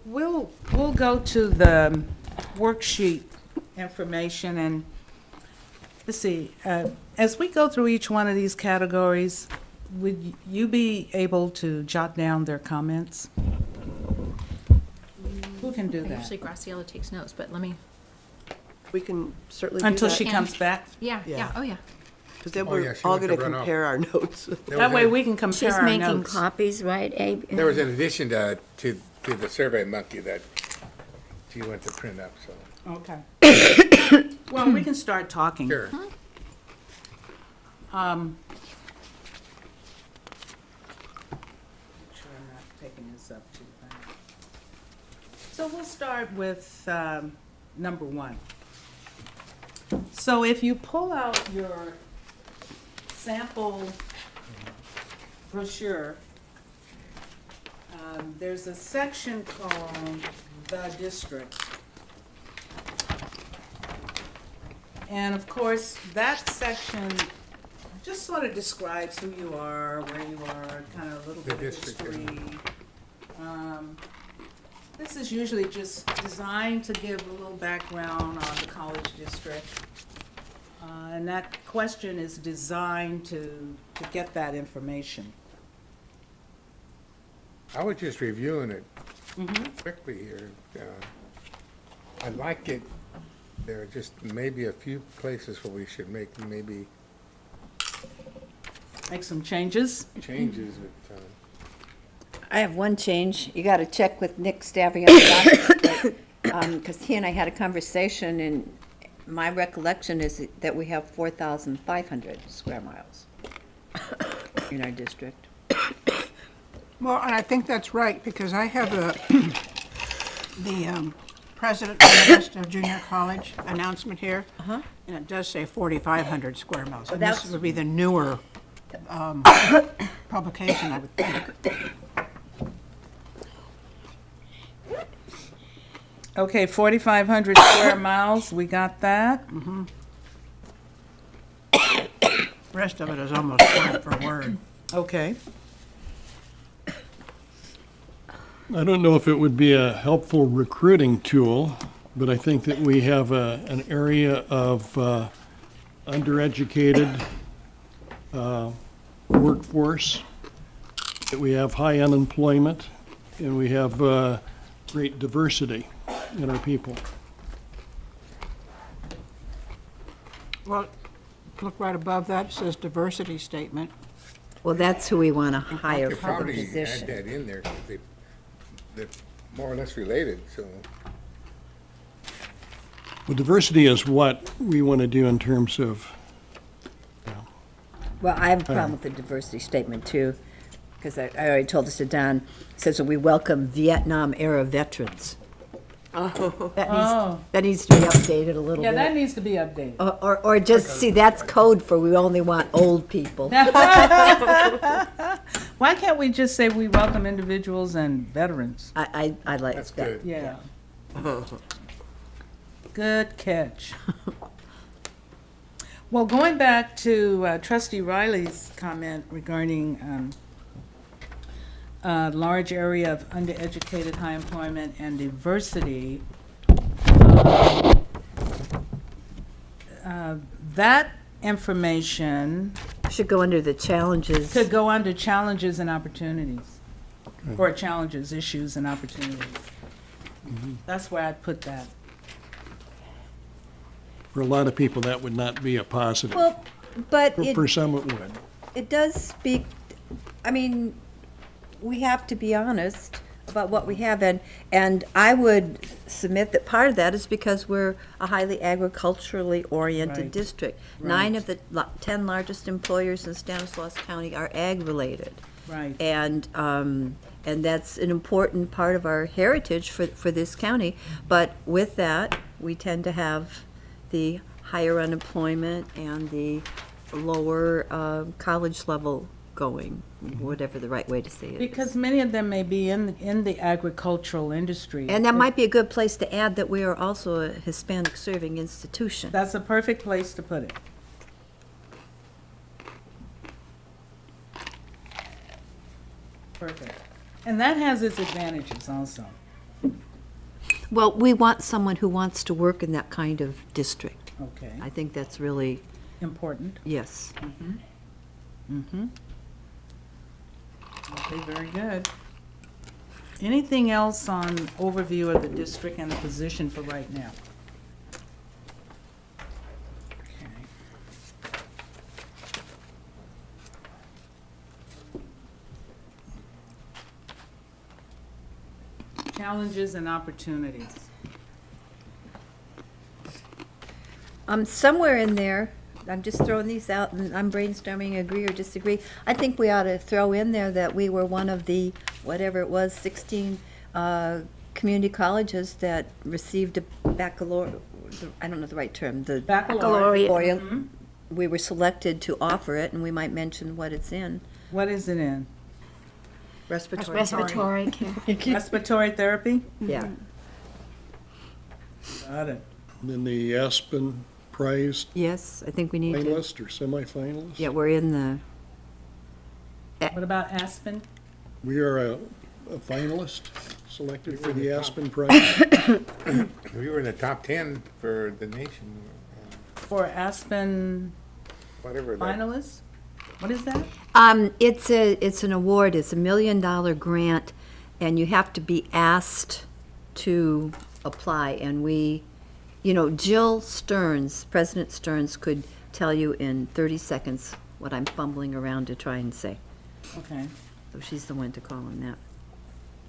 We'll go to the worksheet information and, let's see, as we go through each one of these categories, would you be able to jot down their comments? Who can do that? Usually Graciela takes notes, but let me, We can certainly do that. Until she comes back? yeah, Yeah. oh, yeah. Because then Oh, yeah, we're she all went to going to run off. compare our notes. That way we can compare She's our making notes. copies, right, Abe? There was an addition to the Survey Monkey that she went to print up, so. Okay. Well, we can start talking. Sure. Sure I'm not taking this up too fast. So we'll start with number one. So if you pull out your sample brochure, there's a section called The District. And of course, that section just sort of describes who you are, where you are, kind of a little The bit of district, yeah. history. This is usually just designed to give a little background on the college district. And that question is designed to get that information. I was just reviewing it quickly here. I like it. There are just maybe a few places where we should make maybe Make some changes. changes with, I have one change. You got to check with Nick Stavry on the document, because he and I had a conversation, and my recollection is that we have 4,500 square miles in our district. Well, and I think that's right, because I have the president of the West Junior College announcement here, and it does say 4,500 square miles. And this that's- would be the newer publication, I would think. Okay, 4,500 square miles, we got that. Rest of it is almost word for word. Okay. I don't know if it would be a helpful recruiting tool, but I think that we have an area of undereducated workforce, that we have high unemployment, and we have great diversity in our people. Well, look right above that, it says diversity statement. Well, that's who we want to you hire could for the probably add position. that in there, 'cause they're more or less related, so. Well, diversity is what we want to do in terms of, Well, I have a problem with the diversity statement, too, because I already told this to Don. It says that we welcome Vietnam-era veterans. Oh. That needs to be updated a little Yeah, bit. that needs to be updated. Or just, see, that's code for we only want old people. Why can't we just say we welcome individuals and veterans? I like That's that. good. Yeah. Good catch. Well, going back to trustee Riley's comment regarding large area of undereducated, high employment, and diversity, that information Should go under the challenges. could go under challenges and opportunities, or challenges, issues, and opportunities. That's where I'd put that. for a lot of people, that would not be a positive. Well, but For some, it would. it does speak, I mean, we have to be honest about what we have, and I would submit that part of that is because we're a highly agriculturally oriented Right. district. Right. 9 of the 10 largest employers in Stanislaus County are ag-related. Right. And that's an important part of our heritage for this county. But with that, we tend to have the higher unemployment and the lower college level going, whatever the right way to say it is. Because many of them may be in the agricultural industry. And that might be a good place to add that we are also a Hispanic serving institution. That's a perfect place to put it. Perfect. And that has its advantages also. Well, we want someone who wants to work in that kind of district. Okay, I think that's really, important. yes. Okay, very good. Anything else on overview of the district and the position for right now? Okay. Challenges and opportunities. Somewhere in there, I'm just throwing these out and I'm brainstorming, agree or disagree. I think we ought to throw in there that we were one of the, whatever it was, 16 community colleges that received a baccalaureate, I don't know the right term, the Baccalaureate. baccalaureate. We were selected to offer it, and we might mention what it's in. What is it in? Respiratory. Respiratory care. Respiratory therapy? Yeah. Got it. Then the Aspen Prize Yes, I think we need to. finalist or semifinalist. Yeah, we're in the, What about Aspen? We are a finalist selected for the Aspen Prize. We were in the top 10 for the nation, For Aspen whatever that. finalists? What is that? it's an award, it's $1 million grant, and you have to be asked to apply, and we, Jill Stearns, President Stearns could tell you in 30 seconds what I'm fumbling around to try and say. Okay. So she's the one to call on that.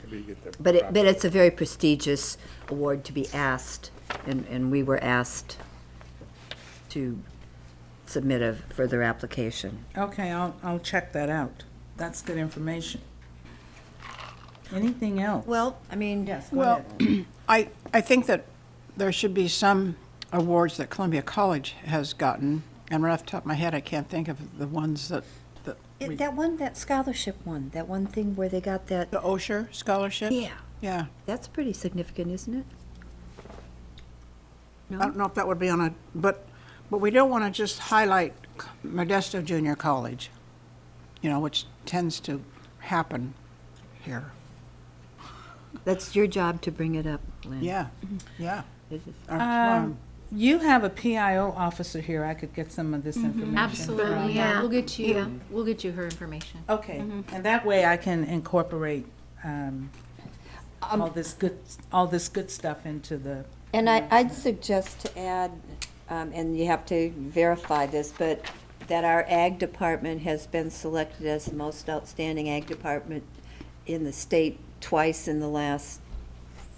Maybe you get the But proper- it's a very prestigious award to be asked, and we were asked to submit a further application. Okay, I'll check that out. That's good information. Anything else? Well, I mean, Yes, go Well, ahead. I think that there should be some awards that Columbia College has gotten, and right off the top of my head, I can't think of the ones that we, that scholarship one, that one thing where they got that. the Osher Scholarship? Yeah, Yeah. that's pretty significant, isn't it? I don't know if that would be on a, but we don't want to just highlight Modesto Junior College, which tends to happen here. That's your job to bring it up, Lynn. Yeah, yeah. It is. You have a PIO officer here. I could get some of this information. Absolutely, Yeah. yeah. We'll get you her information. Okay, and that way I can incorporate all this good stuff into the. And I'd suggest to add, and you have to verify this, but that our ag department has been selected as the most outstanding ag department in the state twice in the last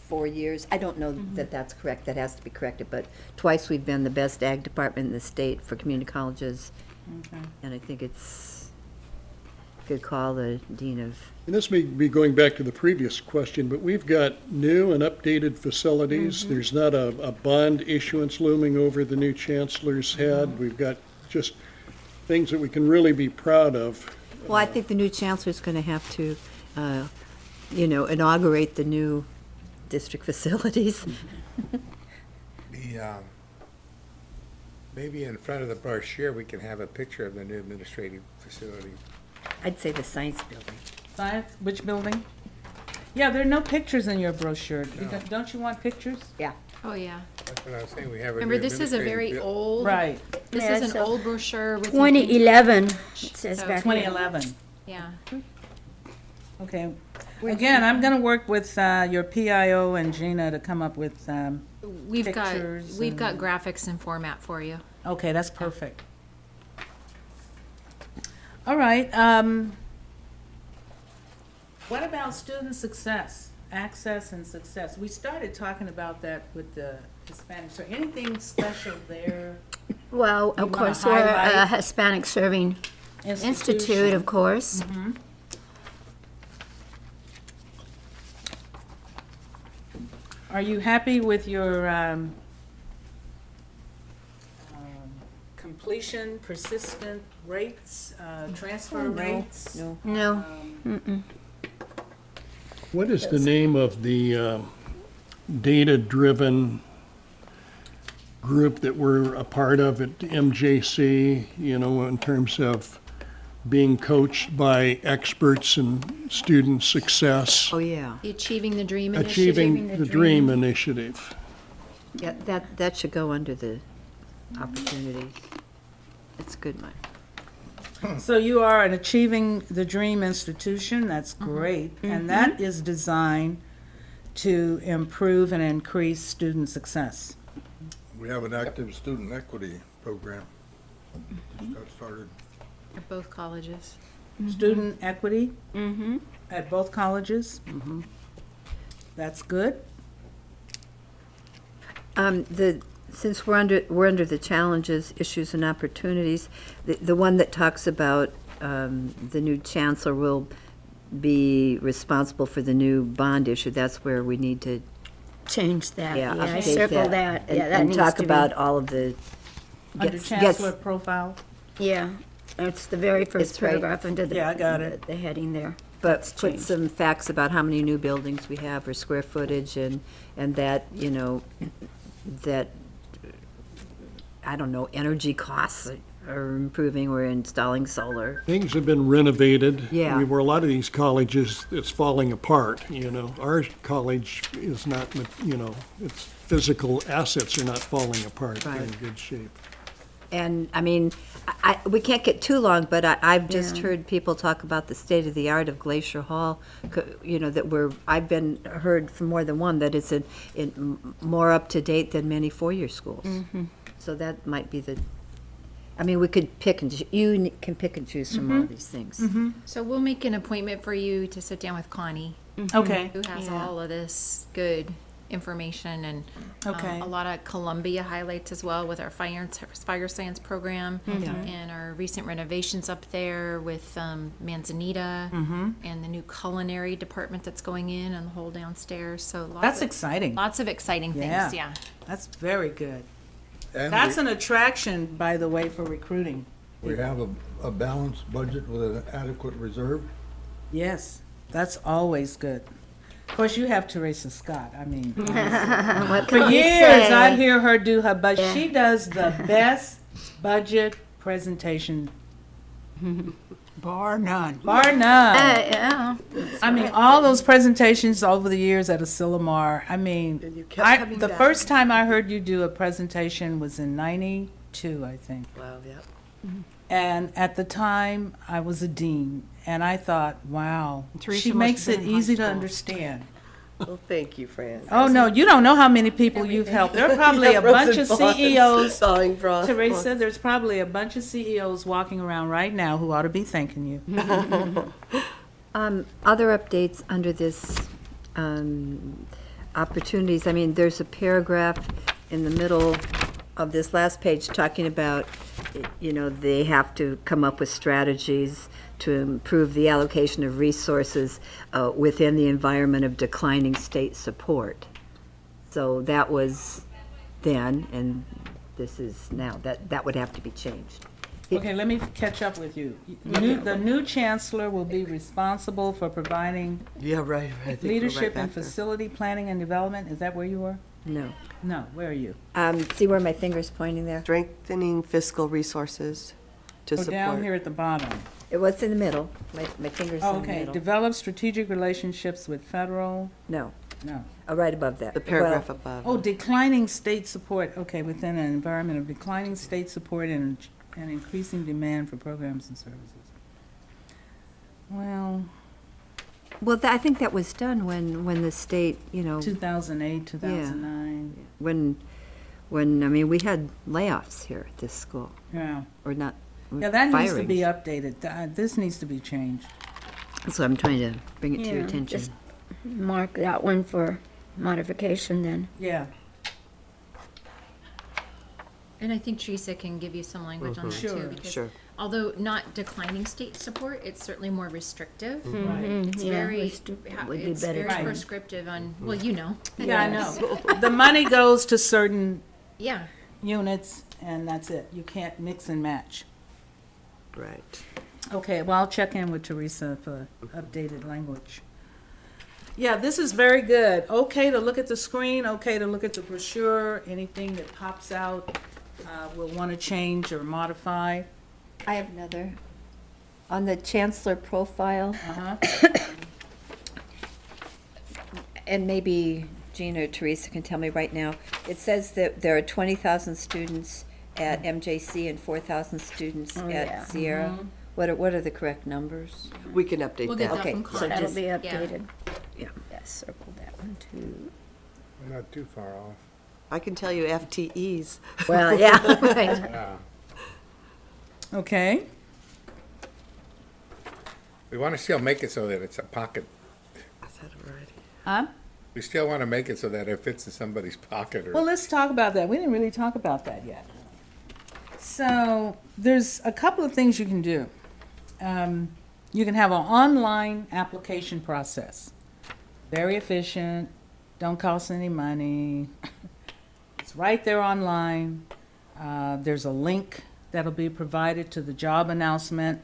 4 years. I don't know that that's correct, that has to be corrected, but twice we've been the best ag department in the state for community colleges. Okay. And I think it's a good call, the dean of, And this may be going back to the previous question, but we've got new and updated facilities. There's not a bond issuance looming over the new chancellor's head. We've got just things that we can really be proud of. well, I think the new chancellor's going to have to, inaugurate the new district facilities. The, maybe in front of the brochure, we can have a picture of the new administrative facility. I'd say the science building. Science, which building? Yeah, there are no pictures in your brochure. Don't you want pictures? Yeah. Oh, yeah. That's what I was saying, we have a new Remember, this is a very administrative old. Right, This Yeah, is an so- old brochure with. 2011, it says So back here. 2011. Yeah. Okay. Again, I'm going to work with your PIO and Gina to come up with, We've got Pictures and- graphics and format for you. okay, that's perfect. All right. What about student success, access and success? We started talking about that with the Hispanics. So anything special there? Well, You of wanna course, we're a highlight? Hispanic Serving Institute, of course. Are you happy with your completion, persistent rates, transfer rates? No. No, What is the name of the data-driven group that we're a part of at MJC, in terms of being coached by experts in student success, Oh, yeah. The Achieving the Dream Initiative. achieving the dream initiative. Yeah, that should go under the opportunities. It's good, Mike. So you are an Achieving the Dream institution, that's great, and that is designed to improve and increase student success. We have an active student equity program. Just got started. At both colleges. Student equity at both colleges. That's good. Since we're under the challenges, issues, and opportunities, the one that talks about the new chancellor will be responsible for the new bond issue, that's where we need to, Change that. yeah, I update circle that. and- Yeah, that and needs talk to be. about all of the. Under gets- Chancellor profile. Yeah, it's the very first It's right. paragraph under the. Yeah, I got it. The heading there. But That's put changed. some facts about how many new buildings we have or square footage and that, that, I don't know, energy costs are improving, we're installing solar. Things have been renovated. Yeah. Where a lot of these colleges, it's falling apart, Our college is not, its physical assets are not falling apart. They're in Right. good shape. And, I mean, we can't get too long, but I've just Yeah. heard people talk about the state of the art of Glacier Hall, I've been heard from more than one that it's more up to date than many four-year schools. So that might be we could you can pick and choose from all these things. So we'll make an appointment for you to sit down with Connie, Okay. who has Yeah. all of this good information and Okay. a lot of Columbia highlights as well with our fire science program and our recent renovations up there with Manzanita and the new culinary department that's going in and the whole downstairs. So That's exciting. lots of exciting Yeah. things. Yeah. That's very good. And That's an attraction, by the way, for recruiting. we have a balanced budget with an adequate reserve. Yes, that's always good. Of course, you have Teresa Scott. I mean, What for can you years say? I'd hear her do her, but Yeah. she does the best budget presentation, Bar none. bar none. Yeah. I mean, all those presentations over the years at Asilomar, I mean, you kept coming the back. first time I heard you do a presentation was in '92, I think. Wow, yeah. And at the time, I was a dean, and I thought, wow, Teresa she must makes have it been in high easy to school. understand. Well, thank you, Fran. Oh, no, you don't know how many people you've helped. There are probably a bunch of CEOs, Sawing bronze. Teresa, there's probably a bunch of CEOs walking around right now who ought to be thanking you. Other updates under this opportunities, there's a paragraph in the middle of this last page talking about, they have to come up with strategies to improve the allocation of resources within the environment of declining state support. So that was then, and this is now. That would have to be changed. Okay, let me catch up with you. The new chancellor will be responsible for providing Yeah, right. I think we're leadership right in back there. facility planning and development. Is that where you were? No. No, where are you? See where my finger's pointing there? Strengthening fiscal resources to Oh, support. down here at the bottom. It was in the middle. My finger's Oh, in the okay, middle. develop strategic relationships with federal, No, no. right above that. The paragraph Well, above. Oh, declining state support, okay, within an environment of declining state support and increasing demand for programs and services. Well, I think that was done when the state, 2008, 2009, when we had layoffs here at this school, yeah. or not. Yeah, that needs to be firings. updated. This needs to be changed. That's what I'm trying to bring it to your Yeah, attention. just mark that one for modification then. Yeah, And I think Teresa can give you some language on that Sure. too. Because Sure. although not declining state support, it's certainly more restrictive. right. It's Yeah, very, would be it's better very too. prescriptive on, well, you know. Yeah, I know. The money goes to certain Yeah. units, and that's it. You can't mix and match. Right. Okay, well, I'll check in with Teresa for updated language. Yeah, this is very good. Okay to look at the screen, okay to look at the brochure, anything that pops out, we'll want to change or modify. I have another. On the chancellor profile, and maybe Gina or Teresa can tell me right now, it says that there are 20,000 students at MJC and 4,000 students yeah. at Sierra. What are the correct numbers? We can update We'll get that. that Okay, from so Carl. That'll just- be Yeah. updated. Yeah. Yes, circle that one too. We're not too far off. I can tell you FTEs. Well, yeah, right. Yeah. Okay, We want to still make it so that it's a pocket. I said it already. We still want to make it so that it fits in somebody's pocket well, or, let's talk about that. We didn't really talk about that yet. So there's a couple of things you can do. You can have an online application process. Very efficient, don't cost any money. It's right there online. There's a link that'll be provided to the job announcement,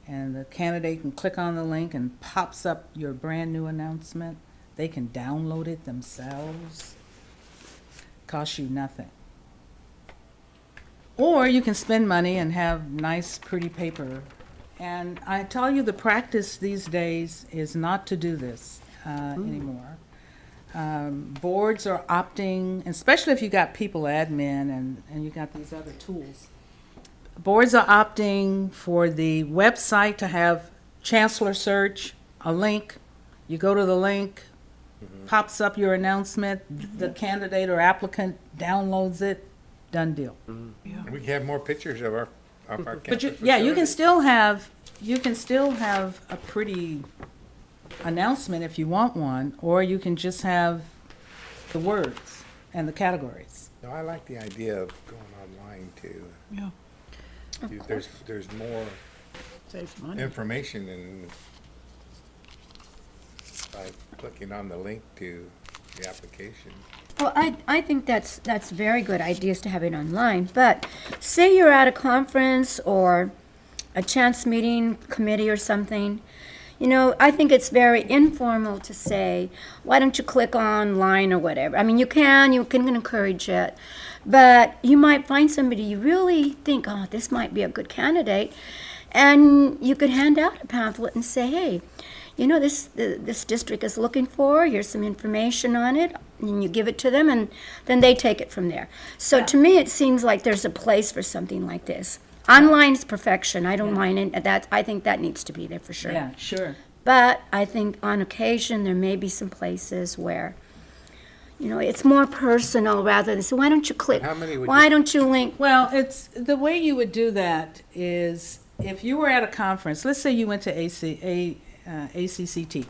and the candidate can click on the link and pops up your brand-new announcement. They can download it themselves. Costs you nothing. Or you can spend money and have nice, pretty paper. And I tell you, the practice these days is not to do this anymore. Boards are opting, especially if you got people admin and you got these other tools. Boards are opting for the website to have chancellor search, a link. You go to the link, pops up your announcement, the candidate or applicant downloads it, done deal. we can have more pictures of our But campus you, yeah, you can facilities. still have a pretty announcement if you want one, or you can just have the words and the categories. No, I like the idea of going online too. Yeah. There's more Saves money. information by clicking on the link to the application. Well, I think that's very good ideas to have it online, but say you're at a conference or a chance meeting committee or something, you know, I think it's very informal to say, why don't you click online or whatever. I mean, you can encourage it, but you might find somebody you really think, oh, this might be a good candidate, and you could hand out a pamphlet and say, hey, you know, this district is looking for, here's some information on it, and you give it to them, and then they take it from there. So to me, it seems like there's a place for something like this. Online is perfection. I don't mind it. I think that needs to be there for sure. Yeah, sure. But I think on occasion, there may be some places where, you know, it's more personal rather than, so why don't you click? But how many would Why you- don't you link? Well, it's, the way you would do that is if you were at a conference, let's say you went to ACCT,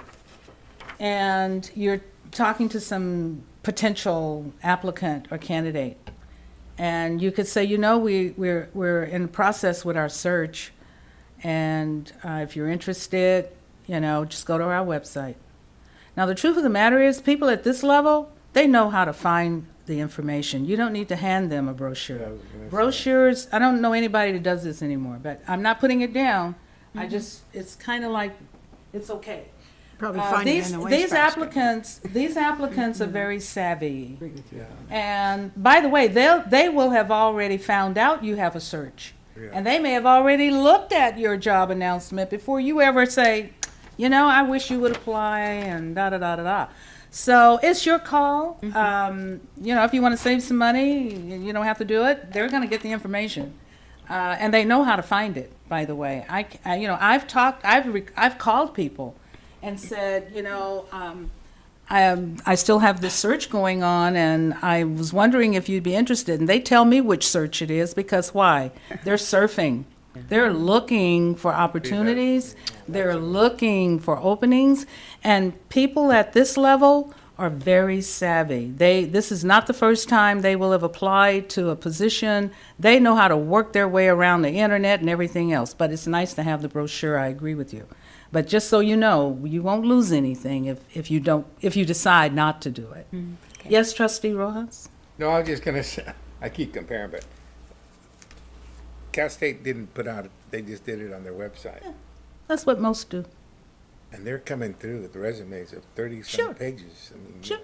and you're talking to some potential applicant or candidate, and you could say, you know, we're in the process with our search, and if you're interested, you know, just go to our website. Now, the truth of the matter is, people at this level, they know how to find the information. You don't need to hand them a brochure. Yeah, I was gonna say. Brochures, I don't know anybody that does this anymore, but I'm not putting it down. I just, it's kind of like, it's okay. Probably finding it in the wastebasket. These applicants are very savvy. And by the way, they will have already found out you have a search. Yeah. And they may have already looked at your job announcement before you ever say, you know, I wish you would apply and da-da-da-da-da. So it's your call. You know, if you want to save some money, you don't have to do it. They're going to get the information. And they know how to find it, by the way. You know, I've called people and said, you know, I still have this search going on, and I was wondering if you'd be interested. And they tell me which search it is, because why? They're surfing. They're looking for opportunities. They're looking for openings. And people at this level are very savvy. This is not the first time they will have applied to a position. They know how to work their way around the internet and everything else. But it's nice to have the brochure. I agree with you. But just so you know, you won't lose anything if you decide not to do it. Yes, Trustee Rojas? No, I was just gonna say, I keep comparing, but Cal State didn't put out, they just did it on their website. That's what most do. And they're coming through with resumes of 30-some Sure. pages. I mean, Sure.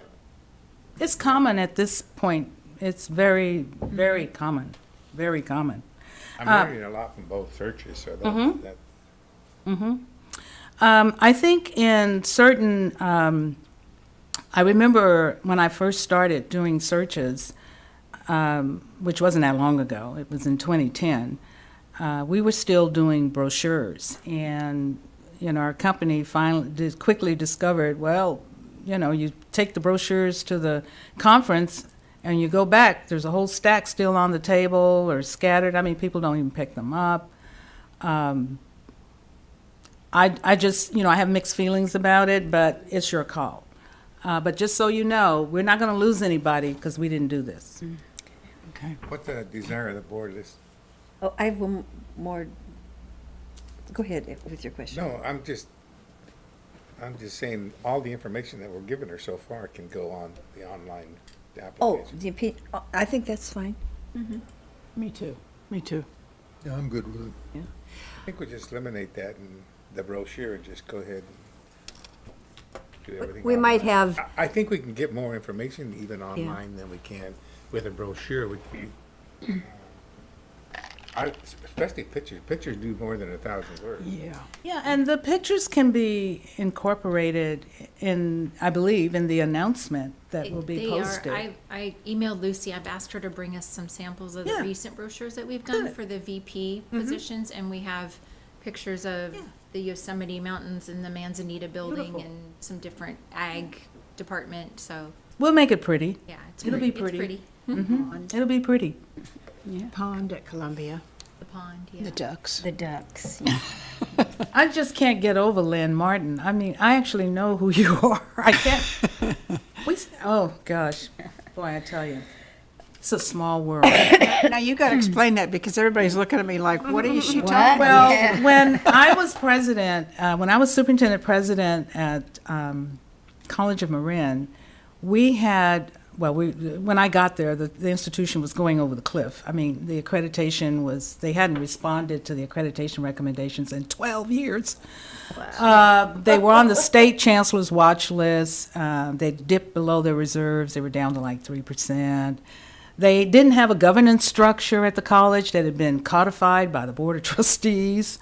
It's common at this point. It's very, very common. Very common. I'm learning a lot from both searches, so that, I think in certain, I remember when I first started doing searches, which wasn't that long ago, it was in 2010, we were still doing brochures. And, our company finally quickly discovered, well, you take the brochures to the conference and you go back, there's a whole stack still on the table or scattered. I mean, people don't even pick them up. I just, I have mixed feelings about it, but it's your call. But just so you know, we're not going to lose anybody because we didn't do this. Okay. What's the desire of the board is? Oh, I have one more. Go ahead with your question. No, I'm just saying, all the information that we're giving her so far can go on the online Oh, application. I think that's fine. Me too. Me too. Yeah, I'm good with it. I think we just eliminate that in the brochure and just go ahead and do everything. We might online. have, I think we can get more information even online than we can with a brochure. Especially pictures. Pictures do more than 1,000 words. Yeah. Yeah, and the pictures can be incorporated in, I believe, in the announcement that will be They posted. are. I emailed Lucy. I've asked her to bring us some samples of the Yeah. recent brochures that we've done Good. for the VP positions, and we have pictures of the Yosemite Mountains and the Manzanita building Beautiful. and some different ag department. So We'll make it pretty. yeah, it's It'll be pretty. pretty. It's pretty. It'll be pretty. Pond at Columbia, The pond. Yeah. the ducks. The ducks. I just can't get over Lynn Martin. I mean, I actually know who you are. I can't. Oh, gosh. Boy, I tell you. It's a small world. Now, you got to explain that because everybody's looking at me like, what is she What? talking about? Well, when I was president, when I was superintendent president at College of Marin, we had, when I got there, the institution was going over the cliff. I mean, the accreditation was, they hadn't responded to the accreditation recommendations in 12 years. They were on the state chancellor's watch list. They dipped below their reserves. They were down to like 3%. They didn't have a governance structure at the college that had been codified by the board of trustees.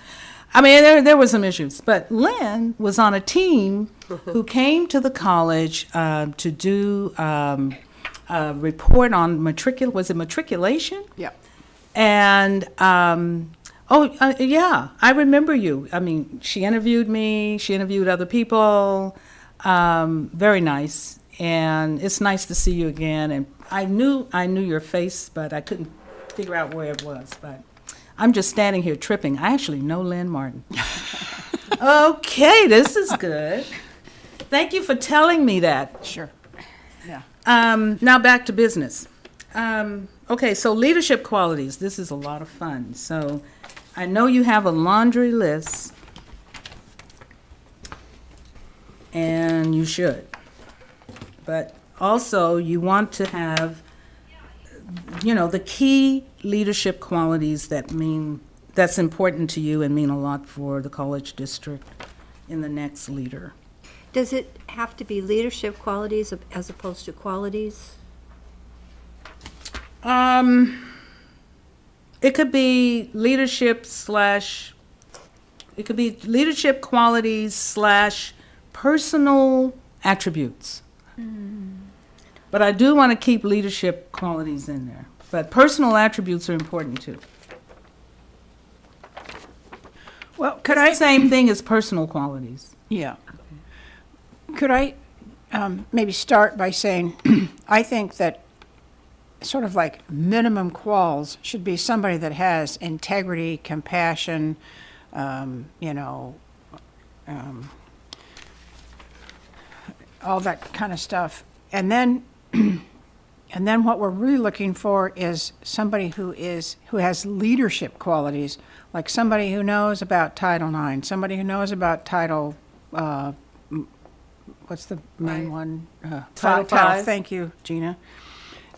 I mean, there were some issues. But Lynn was on a team who came to the college to do a report on matriculation? Yeah. And, yeah, I remember you. I mean, she interviewed me, she interviewed other people. Very nice. And it's nice to see you again. And I knew your face, but I couldn't figure out where it was. But I'm just standing here tripping. I actually know Lynn Martin. Okay, this is good. Thank you for telling me that. Sure. Yeah. Now back to business. Okay, so leadership qualities. This is a lot of fun. So I know you have a laundry list, and you should. But also you want to have, the key leadership qualities that's important to you and mean a lot for the college district in the next leader. Does it have to be leadership qualities as opposed to qualities? It could be leadership qualities / personal attributes. But I do want to keep leadership qualities in there. But personal attributes are important too. Well, could I? Same thing as personal qualities. Yeah. Could I maybe start by saying, I think that sort of like minimum quals should be somebody that has integrity, compassion, all that kind of stuff. And then what we're really looking for is somebody who has leadership qualities, like somebody who knows about Title IX, somebody who knows about Title, what's the main one? Title V. Thank you, Gina.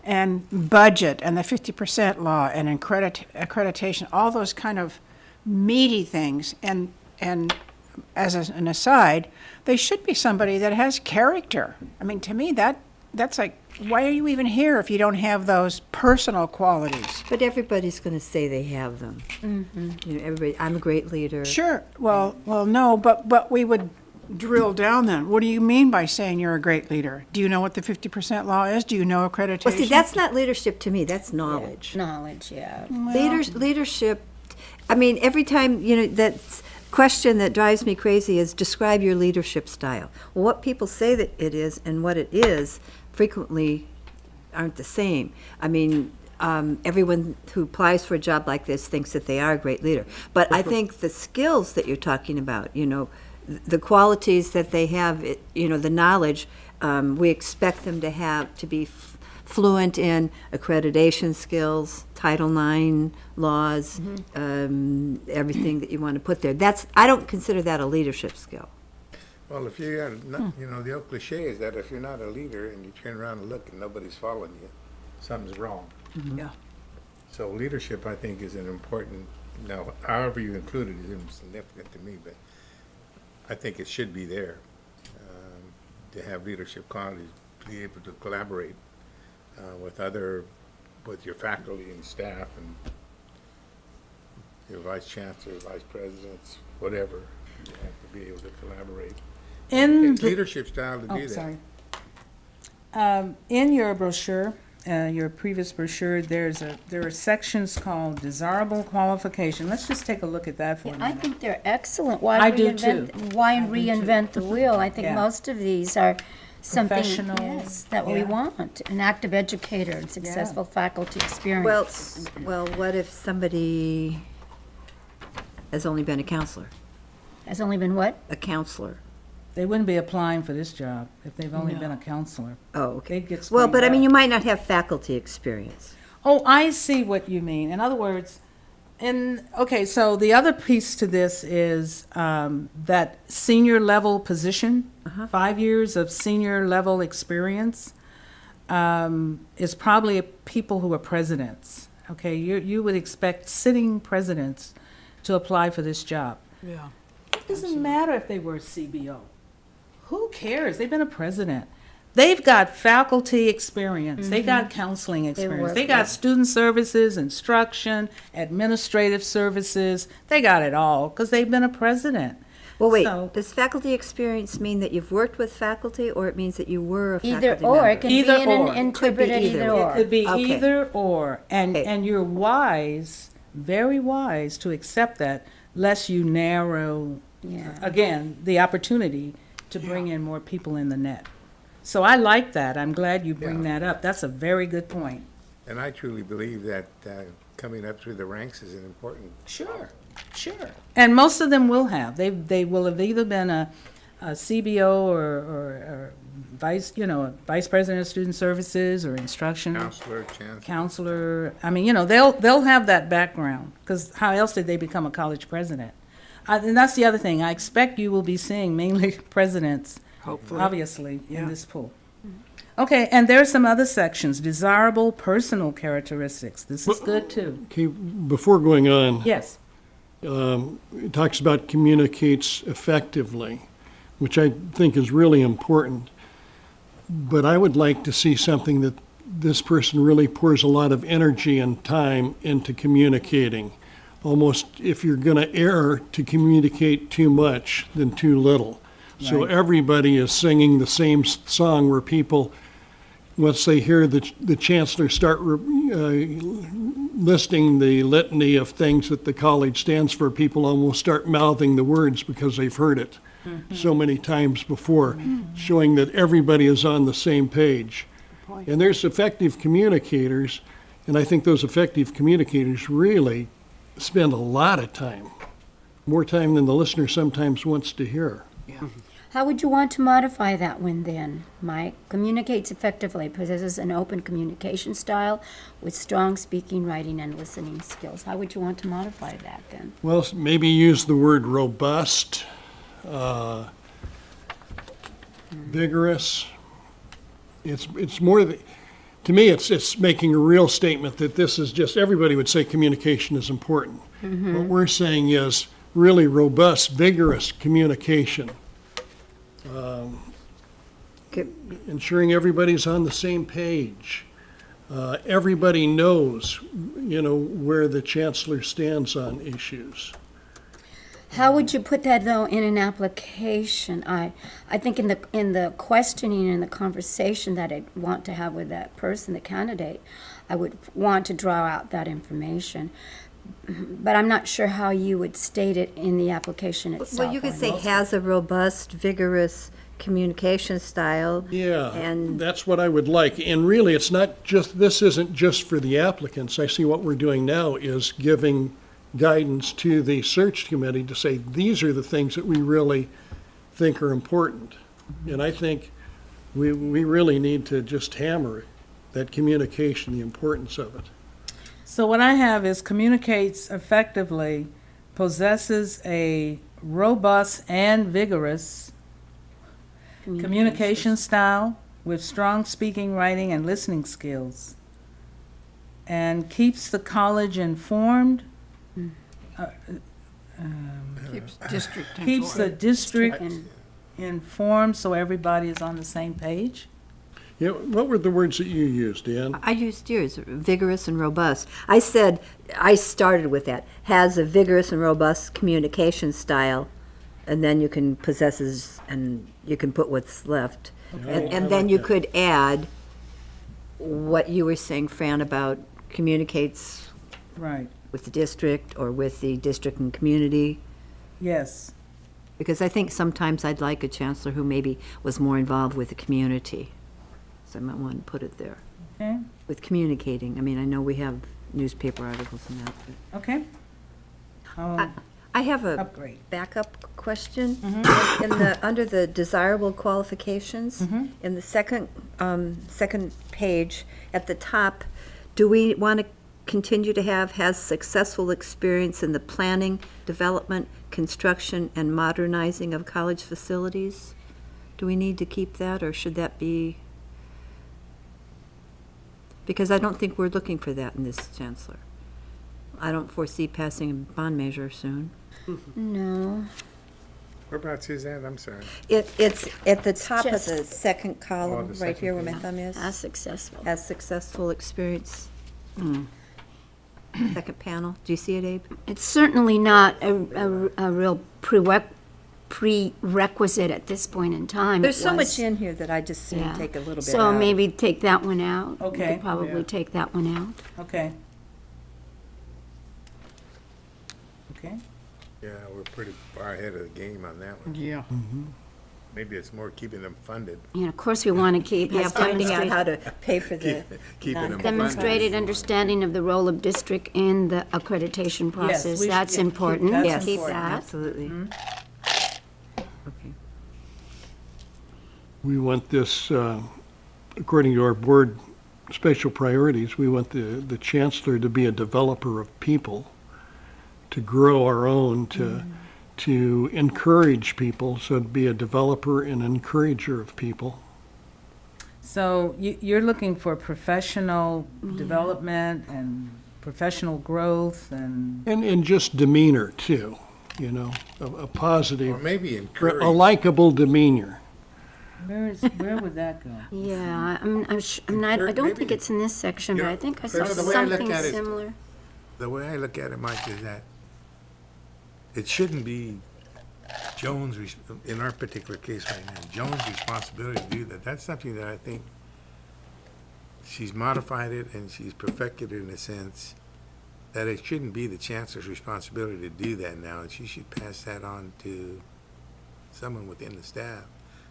And budget and the 50% law and accreditation, all those kind of meaty things. And as an aside, they should be somebody that has character. I mean, to me, that's like, why are you even here if you don't have those personal qualities? But everybody's going to say they have them. You know, everybody, I'm a great leader. Sure, well, no, but we would drill down then. What do you mean by saying you're a great leader? Do you know what the 50% law is? Do you know accreditation? Well, see, that's not leadership to me, that's knowledge. Knowledge, yeah. Leadership, I mean, every time, you know, that question that drives me crazy is describe your leadership style. Well, what people say that it is and what it is frequently aren't the same. I mean, everyone who applies for a job like this thinks that they are a great leader. But I think the skills that you're talking about, you know, the qualities that they have, you know, the knowledge, we expect them to have, to be fluent in accreditation skills, Title IX laws, everything that you want to put there. I don't consider that a leadership skill. Well, if you're not, you know, the old cliche is that if you're not a leader and you turn around and look and nobody's following you, something's wrong. Yeah. So leadership, I think, is an important, now, however you include it is insignificant to me, but I think it should be there, to have leadership qualities, be able to collaborate with your faculty and staff and your vice chancellor, vice presidents, whatever. You have to be able to collaborate. In It's the- leadership style to do Oh, that. sorry. In your brochure, your previous brochure, there are sections called desirable qualification. Let's just take a look at that for a Yeah, I minute. think they're excellent. I do too. Why I do too. reinvent the wheel? I think Yeah. most of these are something, Professional, yes, that we yeah. want. An active educator and successful faculty experience. Well, what if somebody has only been a counselor? Has only been what? A counselor. They wouldn't be applying for this job if they've only been a counselor. Oh, okay. They'd get Well, but I screened mean, out. you might not have faculty experience. Oh, I see what you mean. In other words, okay, so the other piece to this is that senior level position, 5 years of senior level experience, is probably people who are presidents. Okay, you would expect sitting presidents to apply for this job. Yeah. It doesn't matter if they were a CBO. Who cares? They've been a president. They've got faculty experience. They got counseling experience. work They got with- student services, instruction, administrative services. They got it all because they've been a president. Well, wait, So- does faculty experience mean that you've worked with faculty, or it means that you were a faculty Either member? or, it can be Either in or. an interpreted either. either It or. It could be Okay. either or. Okay. And you're wise, very wise to accept that, lest you narrow, Yeah. again, the opportunity to bring in more people in the net. So I like that. I'm glad you bring Yeah. that up. That's a very good point. And I truly believe that coming up through the ranks is an important. Sure, sure. And most of them will have. They will have either been a CBO or vice president of student services or instruction Counselor, chancellor. counselor. I mean, they'll have that background because how else did they become a college president? And that's the other thing. I expect you will be seeing mainly presidents, Hopefully. obviously, in Yeah. this pool. Okay, and there are some other sections, desirable personal characteristics. This is good too. Okay, before going on, Yes. it talks about communicates effectively, which I think is really important. But I would like to see something that this person really pours a lot of energy and time into communicating. Almost if you're going to err, to communicate too much than too little. So Right. everybody is singing the same song where people, once they hear the chancellor start listing the litany of things that the college stands for, people almost start mouthing the words because they've heard it so many times before, showing that everybody is on the same page. And there's effective communicators, and I think those effective communicators really spend a lot of time, more time than the listener sometimes wants to hear. How would you want to modify that one then, Mike? Communicates effectively, possesses an open communication style with strong speaking, writing, and listening skills. How would you want to modify that then? Well, maybe use the word robust, vigorous. It's more, to me, it's making a real statement that this is just, everybody would say communication is important. What we're saying is really robust, vigorous communication. ensuring everybody's on the same page. Everybody knows, where the chancellor stands on issues. How would you put that though in an application? I think in the questioning and the conversation that I'd want to have with that person, the candidate, I would want to draw out that information. But I'm not sure how you would state it in the application itself. Well, you could say has a robust, vigorous communication style. Yeah, And- that's what I would like. And really, this isn't just for the applicants. I see what we're doing now is giving guidance to the search committee to say, these are the things that we really think are important. And I think we really need to just hammer that communication, the importance of it. So what I have is communicates effectively, possesses a robust and vigorous communication style with strong speaking, writing, and listening skills, and keeps the college informed, Keeps district keeps the informed. district And informed so everybody is on the same page. Yeah, what were the words that you used, Dan? I used yours, vigorous and robust. I started with that, has a vigorous and robust communication style, and then you can possesses, and you can put what's left. And then you could add what you were saying, Fran, about communicates Right, with the district or with the district and community. yes. Because I think sometimes I'd like a chancellor who maybe was more involved with the community. So I might want to put it there. Okay, With communicating, I mean, I know we have newspaper articles and that, but. okay. Oh, I have a upgrade. backup question. Under the desirable qualifications, in the second page, at the top, do we want to continue to has successful experience in the planning, development, construction, and modernizing of college facilities? Do we need to keep that, or should that be? Because I don't think we're looking for that in this chancellor. I don't foresee passing a bond measure soon. no, Where about Suzanne? I'm sorry. It's at the top of just- the second column, the right second here where my page. thumb is. as successful. Has successful experience. Second panel, do you see it, Abe? It's certainly not a real prerequisite at this point in time. There's It so was- much in here that I just see yeah. take a little bit So out. maybe take that one out. We Okay. could probably Yeah. take that one out. Okay. Okay, Yeah, we're pretty far ahead of the game on that one. Yeah. Maybe it's more keeping them funded. And of course, we want to keep, Yeah, has finding out demonstrated, how to pay for the, Keeping them funded. demonstrated understanding of the role of district in the accreditation process. we should That's keep- important. that's yes, Keep important. that. absolutely. Okay. We want this, according to our board special priorities, we want the chancellor to be a developer of people, to grow our own, to encourage people, so to be a developer and encourager of people. so you're looking for professional development and professional growth and, And just demeanor too, a positive, Or maybe a encourage. likable demeanor. where would that go? Yeah, I'm not, I don't think Maybe- it's in this section, but I Yeah, think I saw because the way I look something at it- similar. The way I look at it, Mike, is that it shouldn't be Jones', in our particular case right now, Jones' responsibility to do that. That's something that I think she's modified it and she's perfected it in a sense that it shouldn't be the chancellor's responsibility to do that now, and she should pass that on to someone within the staff,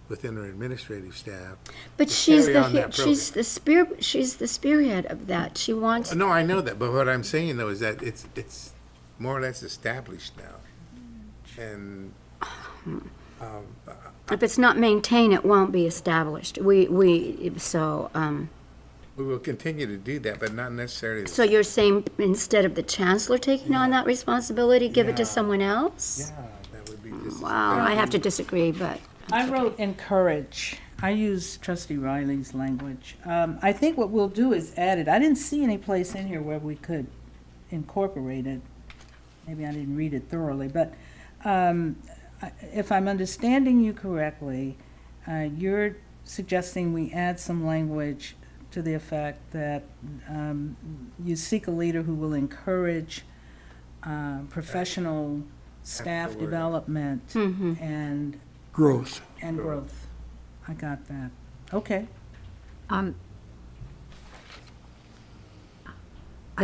within her administrative staff. But to she's carry the, on that she's the spearhead of that. She wants, No, I know that, but what I'm saying though is that it's more or less established now. And if it's not maintained, it won't be established. We we will continue to do that, but not necessarily. so you're saying instead of the chancellor taking on that responsibility, give it to Yeah. someone else? Yeah, that would be just. Wow, I have to disagree, but. I wrote encourage. I use Trustee Riley's language. I think what we'll do is add it. I didn't see any place in here where we could incorporate it. Maybe I didn't read it thoroughly, but if I'm understanding you correctly, you're suggesting we add some language to the effect that you seek a leader who will encourage professional staff word. development and Growth. growth. I got that. Okay. I'd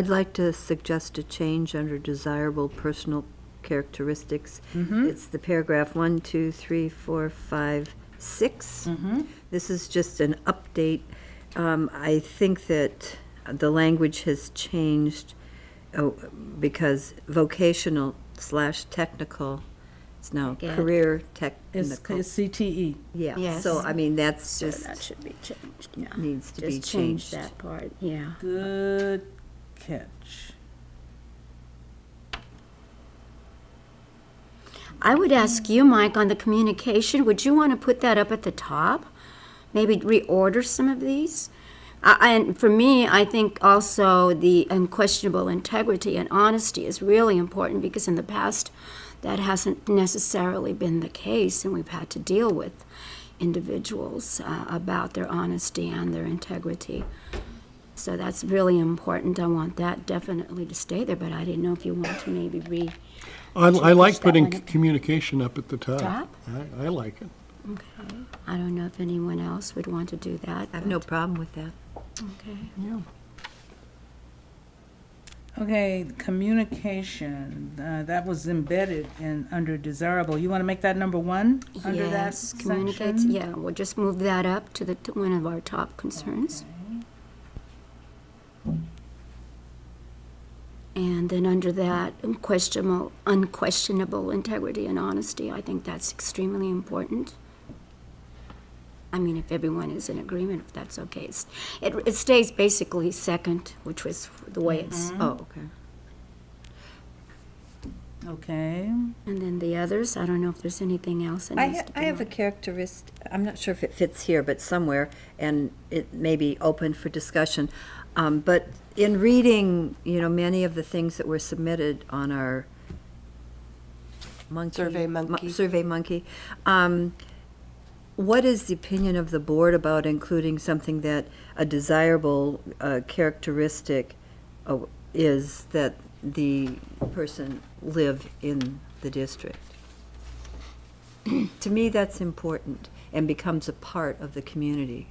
like to suggest a change under desirable personal characteristics. It's the paragraph 1, 2, 3, 4, 5, 6. This is just an update. I think that the language has changed because vocational / technical is now Again. career It's technical. CTE. Yeah, Yes. so I mean, that's So just, that should be changed, yeah. needs to be Just change changed. that part, yeah. Good catch. I would ask you, Mike, on the communication, would you want to put that up at the top? Maybe reorder some of these? And for me, I think also the unquestionable integrity and honesty is really important because in the past, that hasn't necessarily been the case, and we've had to deal with individuals about their honesty and their integrity. So that's really important. I want that definitely to stay there, but I didn't know if you want to maybe I like that putting one up. communication up at the top. Top? I like it. Okay. I don't know if anyone else would want to do that. I have no problem with that. Okay. Yeah. Okay, communication, that was embedded in, under desirable. You want to make that number 1 under that Yes, communicates, section? yeah, we'll just move that up to one of our top concerns. And then under that, unquestionable integrity and honesty, I think that's extremely important. I mean, if everyone is in agreement, if that's okay. It stays basically second, which was the way it's, Oh, okay. Okay. and then the others, I don't know if there's anything else that needs to be I have a on. characteristic, I'm not sure if it fits here, but somewhere, and it may be open for discussion. But in reading, many of the things that were submitted on our Survey Monkey, what is the opinion of the board about including something that a desirable characteristic is that the person live in the district? To me, that's important and becomes a part of the community.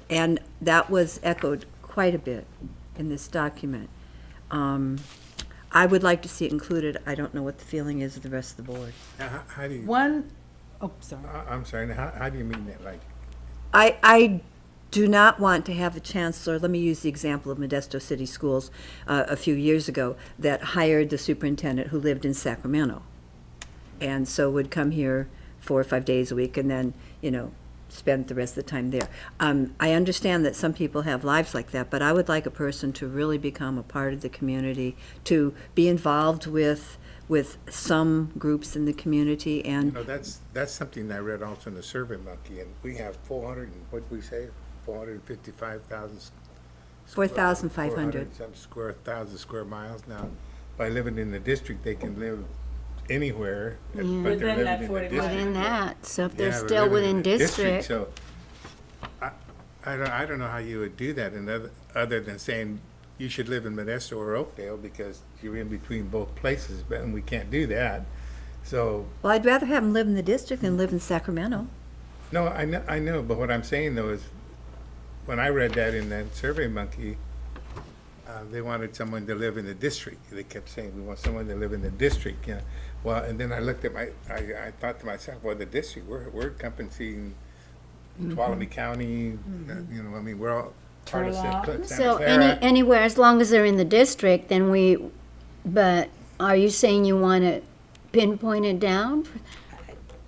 And that was echoed quite a bit in this document. I would like to see it included. I don't know what the feeling is of the rest of the board. Now, how do you, One, oh, sorry. I'm sorry, now, how do you mean that, like, I do not want to have a chancellor, let me use the example of Modesto City Schools a few years ago, that hired the superintendent who lived in Sacramento. And so would come here 4 or 5 days a week and then, spend the rest of the time there. I understand that some people have lives like that, but I would like a person to really become a part of the community, to be involved with some groups in the community, and that's something I read also in the Survey Monkey, and we have 400, and what did we say, 455,000. 4,500. Some thousand square miles now. By living in the district, they can live anywhere, but they're Within that living in the 45. district. Within that, so if they're Yeah, we're still living in within the district. So, I don't know how you would do that, and other than saying you should live in Modesto or Oakdale because you're in between both places, and we can't do that. So, well, I'd rather have them live in the district than live in Sacramento. no, I know, but what I'm saying though is, when I read that in that Survey Monkey, they wanted someone to live in the district. They kept saying, we want someone to live in the district, Well, and then I looked at I thought to myself, well, the district, we're encompassing Tuolumne County, I mean, we're all part of Santa So Clara. anywhere, as long as they're in the district, then but are you saying you want to pinpoint it down?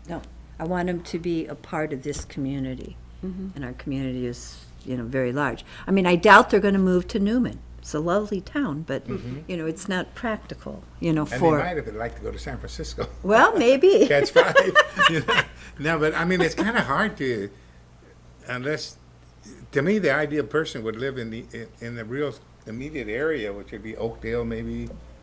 No, I want them to be a part of this community. And our community is, very large. I mean, I doubt they're going to move to Newman. It's a lovely town, but, it's not practical, And they for, might if they'd like to go to San Francisco. well, maybe. Catch 5. No, but I mean, it's kind of hard to, unless, to me, the ideal person would live in the real immediate area, which would be Oakdale, maybe